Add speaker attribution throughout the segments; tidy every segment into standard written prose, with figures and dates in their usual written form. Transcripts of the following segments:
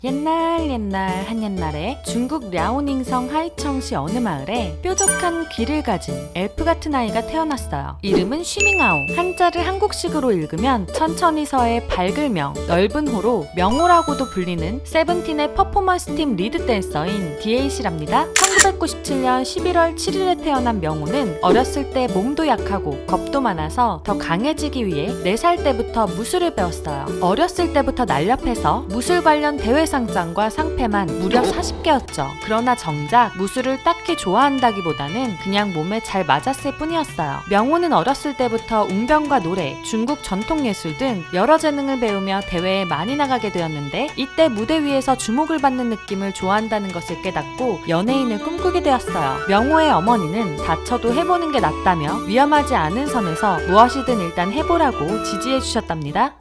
Speaker 1: 옛날 한 옛날에 중국 랴오닝성 하이청시 어느 마을에 뾰족한 귀를 가진 엘프 같은 아이가 태어났어요. 이름은 쉬밍아오. 한자를 한국식으로 읽으면 천천히 서의 밝을 명, 넓은 호로 명호라고도 불리는 세븐틴의 퍼포먼스 팀 리드 댄서인 DAC랍니다. 1997년 11월 7일에 태어난 명호는 어렸을 때 몸도 약하고 겁도 많아서 더 강해지기 위해 4살 때부터 무술을 배웠어요. 어렸을 때부터 날렵해서 무술 관련 대회 상장과 상패만 무려 40개였죠. 그러나 정작 무술을 딱히 좋아한다기보다는 그냥 몸에 잘 맞았을 뿐이었어요. 명호는 어렸을 때부터 웅변과 노래, 중국 전통예술 등 여러 재능을 배우며 대회에 많이 나가게 되었는데 이때 무대 위에서 주목을 받는 느낌을 좋아한다는 것을 깨닫고 연예인을 꿈꾸게 되었어요. 명호의 어머니는 다쳐도 해보는 게 낫다며 위험하지 않은 선에서 무엇이든 일단 해보라고 지지해 주셨답니다.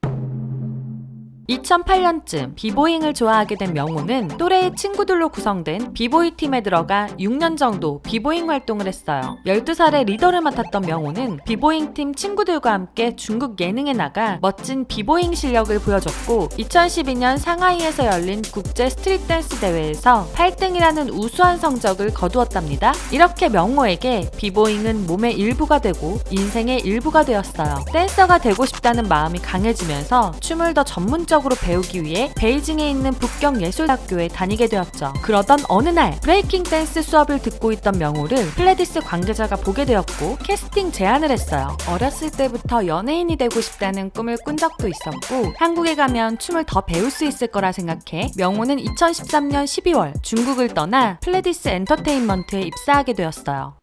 Speaker 1: 2008년쯤 비보잉을 좋아하게 된 명호는 또래의 친구들로 구성된 비보이 팀에 들어가 6년 정도 비보잉 활동을 했어요. 12살에 리더를 맡았던 명호는 비보잉 팀 친구들과 함께 중국 예능에 나가 멋진 비보잉 실력을 보여줬고 2012년 상하이에서 열린 국제 스트릿 댄스 대회에서 8등이라는 우수한 성적을 거두었답니다. 이렇게 명호에게 비보잉은 몸의 일부가 되고 인생의 일부가 되었어요. 댄서가 되고 싶다는 마음이 강해지면서 춤을 더 전문적으로 배우기 위해 베이징에 있는 북경예술학교에 다니게 되었죠. 그러던 어느 날 브레이킹 댄스 수업을 듣고 있던 명호를 플레디스 관계자가 보게 되었고 캐스팅 제안을 했어요. 어렸을 때부터 연예인이 되고 싶다는 꿈을 꾼 적도 있었고 한국에 가면 춤을 더 배울 수 있을 거라 생각해 명호는 2013년 12월 중국을 떠나 플레디스 엔터테인먼트에 입사하게 되었어요.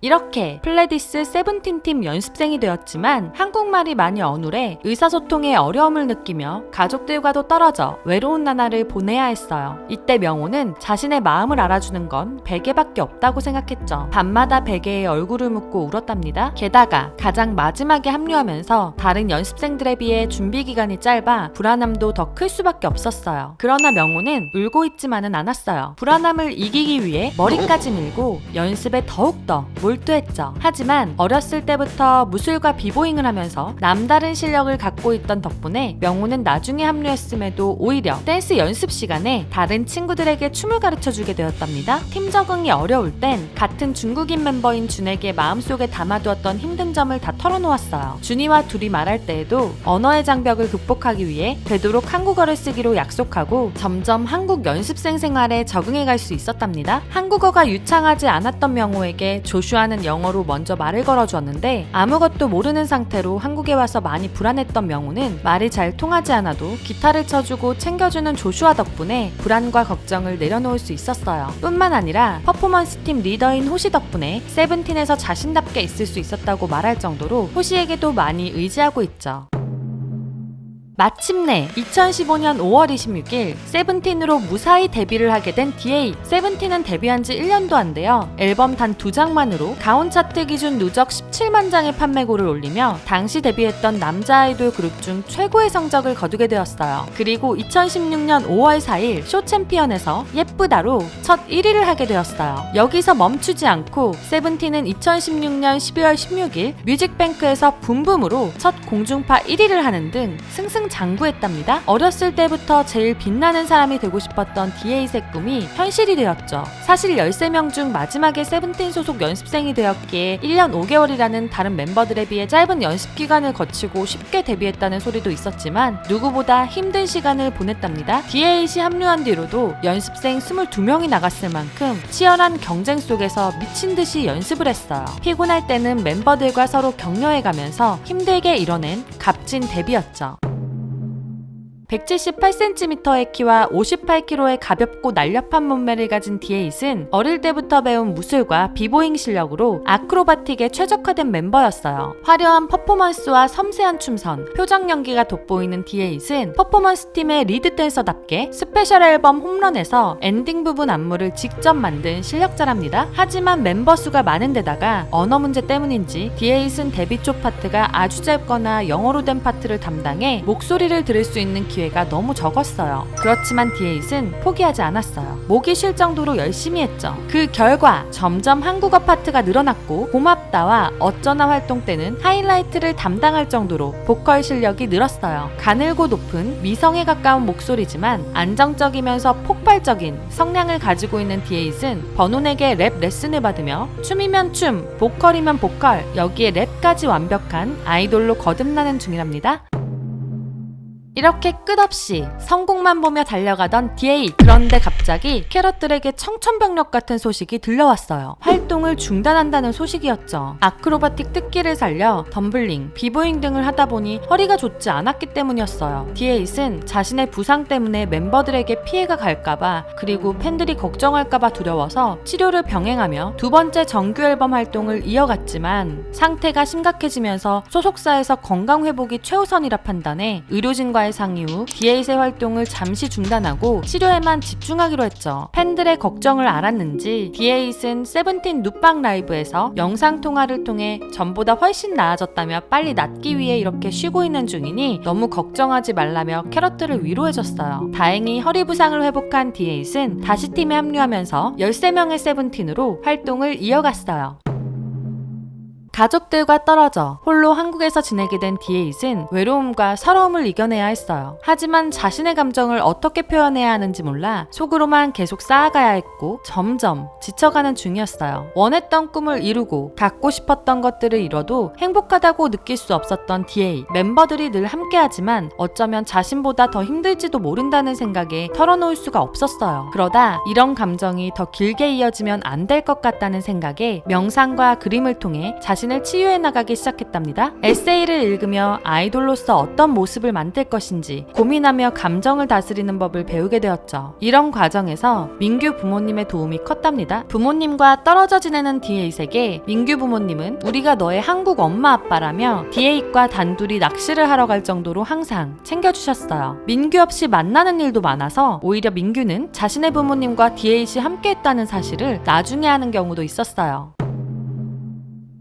Speaker 1: 이렇게 플레디스 세븐틴 팀 연습생이 되었지만 한국말이 많이 어눌해 의사소통에 어려움을 느끼며 가족들과도 떨어져 외로운 나날을 보내야 했어요. 이때 명호는 자신의 마음을 알아주는 건 베개밖에 없다고 생각했죠. 밤마다 베개에 얼굴을 묻고 울었답니다. 게다가 가장 마지막에 합류하면서 다른 연습생들에 비해 준비 기간이 짧아 불안함도 더 클 수밖에 없었어요. 그러나 명호는 울고 있지만은 않았어요. 불안함을 이기기 위해 머리까지 밀고 연습에 더욱더 몰두했죠. 하지만 어렸을 때부터 무술과 비보잉을 하면서 남다른 실력을 갖고 있던 덕분에 명호는 나중에 합류했음에도 오히려 댄스 연습 시간에 다른 친구들에게 춤을 가르쳐주게 되었답니다. 팀 적응이 어려울 땐 같은 중국인 멤버인 준에게 마음속에 담아두었던 힘든 점을 다 털어놓았어요. 준이와 둘이 말할 때에도 언어의 장벽을 극복하기 위해 되도록 한국어를 쓰기로 약속하고 점점 한국 연습생 생활에 적응해갈 수 있었답니다. 한국어가 유창하지 않았던 명호에게 조슈아는 영어로 먼저 말을 걸어주었는데 아무것도 모르는 상태로 한국에 와서 많이 불안했던 명호는 말이 잘 통하지 않아도 기타를 쳐주고 챙겨주는 조슈아 덕분에 불안과 걱정을 내려놓을 수 있었어요. 뿐만 아니라 퍼포먼스 팀 리더인 호시 덕분에 세븐틴에서 자신답게 있을 수 있었다고 말할 정도로 호시에게도 많이 의지하고 있죠. 마침내 2015년 5월 26일 세븐틴으로 무사히 데뷔를 하게 된 DA. 세븐틴은 데뷔한 지 1년도 안 되어 앨범 단 2장만으로 가온 차트 기준 누적 17만 장의 판매고를 올리며 당시 데뷔했던 남자 아이돌 그룹 중 최고의 성적을 거두게 되었어요. 그리고 2016년 5월 4일 쇼 챔피언에서 예쁘다로 첫 1위를 하게 되었어요. 여기서 멈추지 않고 세븐틴은 2016년 12월 16일 뮤직뱅크에서 붐붐으로 첫 공중파 1위를 하는 등 승승장구했답니다. 어렸을 때부터 제일 빛나는 사람이 되고 싶었던 DA의 꿈이 현실이 되었죠. 사실 13명 중 마지막에 세븐틴 소속 연습생이 되었기에 1년 5개월이라는 다른 멤버들에 비해 짧은 연습 기간을 거치고 쉽게 데뷔했다는 소리도 있었지만 누구보다 힘든 시간을 보냈답니다. DA이 합류한 뒤로도 연습생 22명이 나갔을 만큼 치열한 경쟁 속에서 미친 듯이 연습을 했어요. 피곤할 때는 멤버들과 서로 격려해가면서 힘들게 이뤄낸 값진 데뷔였죠. 178cm의 키와 58kg의 가볍고 날렵한 몸매를 가진 디에잇은 어릴 때부터 배운 무술과 비보잉 실력으로 아크로바틱에 최적화된 멤버였어요. 화려한 퍼포먼스와 섬세한 춤선, 표정 연기가 돋보이는 디에잇은 퍼포먼스 팀의 리드 댄서답게 스페셜 앨범 홈런에서 엔딩 부분 안무를 직접 만든 실력자랍니다. 하지만 멤버 수가 많은 데다가 언어 문제 때문인지 디에잇은 데뷔 초 파트가 아주 짧거나 영어로 된 파트를 담당해 목소리를 들을 수 있는 기회가 너무 적었어요. 그렇지만 D8은 포기하지 않았어요. 목이 쉴 정도로 열심히 했죠. 그 결과 점점 한국어 파트가 늘어났고 고맙다와 어쩌나 활동 때는 하이라이트를 담당할 정도로 보컬 실력이 늘었어요. 가늘고 높은 미성에 가까운 목소리지만 안정적이면서 폭발적인 성량을 가지고 있는 D8은 버논에게 랩 레슨을 받으며 춤이면 춤, 보컬이면 보컬, 여기에 랩까지 완벽한 아이돌로 거듭나는 중이랍니다. 이렇게 끝없이 성공만 보며 달려가던 D8. 그런데 갑자기 캐럿들에게 청천벽력 같은 소식이 들려왔어요. 활동을 중단한다는 소식이었죠. 아크로바틱 특기를 살려 덤블링, 비보잉 등을 하다 보니 허리가 좋지 않았기 때문이었어요. D8은 자신의 부상 때문에 멤버들에게 피해가 갈까봐 그리고 팬들이 걱정할까봐 두려워서 치료를 병행하며 두 번째 정규 앨범 활동을 이어갔지만 상태가 심각해지면서 소속사에서 건강 회복이 최우선이라 판단해 의료진과 상의 후 D8의 활동을 잠시 중단하고 치료에만 집중하기로 했죠. 팬들의 걱정을 알았는지 D8은 세븐틴 눕방 라이브에서 영상통화를 통해 전보다 훨씬 나아졌다며 빨리 낫기 위해 이렇게 쉬고 있는 중이니 너무 걱정하지 말라며 캐럿들을 위로해줬어요. 다행히 허리 부상을 회복한 D8은 다시 팀에 합류하면서 13명의 세븐틴으로 활동을 이어갔어요. 가족들과 떨어져 홀로 한국에서 지내게 된 D8은 외로움과 서러움을 이겨내야 했어요. 하지만 자신의 감정을 어떻게 표현해야 하는지 몰라 속으로만 계속 쌓아가야 했고 점점 지쳐가는 중이었어요. 원했던 꿈을 이루고 갖고 싶었던 것들을 이뤄도 행복하다고 느낄 수 없었던 D8. 멤버들이 늘 함께하지만 어쩌면 자신보다 더 힘들지도 모른다는 생각에 털어놓을 수가 없었어요. 그러다 이런 감정이 더 길게 이어지면 안 될 것 같다는 생각에 명상과 그림을 통해 자신을 치유해 나가기 시작했답니다. 에세이를 읽으며 아이돌로서 어떤 모습을 만들 것인지 고민하며 감정을 다스리는 법을 배우게 되었죠. 이런 과정에서 민규 부모님의 도움이 컸답니다. 부모님과 떨어져 지내는 D8에게 민규 부모님은 우리가 너의 한국 엄마 아빠라며 D8과 단둘이 낚시를 하러 갈 정도로 항상 챙겨주셨어요. 민규 없이 만나는 일도 많아서 오히려 민규는 자신의 부모님과 D8이 함께했다는 사실을 나중에 아는 경우도 있었어요.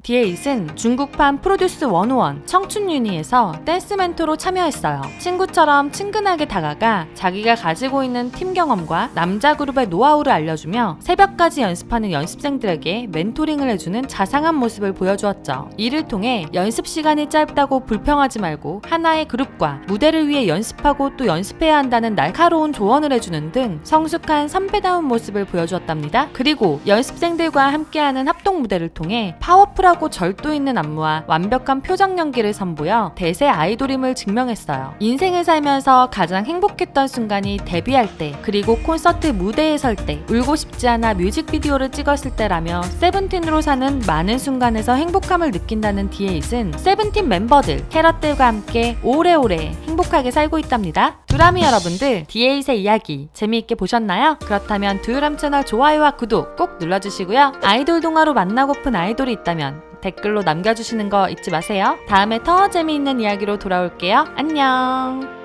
Speaker 1: D8은 중국판 프로듀스 101 청춘 유니에서 댄스 멘토로 참여했어요. 친구처럼 친근하게 다가가 자기가 가지고 있는 팀 경험과 남자 그룹의 노하우를 알려주며 새벽까지 연습하는 연습생들에게 멘토링을 해주는 자상한 모습을 보여주었죠. 이를 통해 연습 시간이 짧다고 불평하지 말고 하나의 그룹과 무대를 위해 연습하고 또 연습해야 한다는 날카로운 조언을 해주는 등 성숙한 선배다운 모습을 보여주었답니다. 그리고 연습생들과 함께하는 합동 무대를 통해 파워풀한 절도 있는 안무와 완벽한 표정 연기를 선보여 대세 아이돌임을 증명했어요. 인생을 살면서 가장 행복했던 순간이 데뷔할 때, 그리고 콘서트 무대에 설 때, 울고 싶지 않아 뮤직비디오를 찍었을 때라며 세븐틴으로 사는 많은 순간에서 행복함을 느낀다는 D8은 세븐틴 멤버들, 캐럿들과 함께 오래오래 행복하게 살고 있답니다. 두라미 여러분들, D8의 이야기 재미있게 보셨나요? 그렇다면 두유람 채널 좋아요와 구독 꼭 눌러주시고요. 아이돌 동화로 만나고픈 아이돌이 있다면 댓글로 남겨주시는 거 잊지 마세요. 다음에 더 재미있는 이야기로 돌아올게요. 안녕.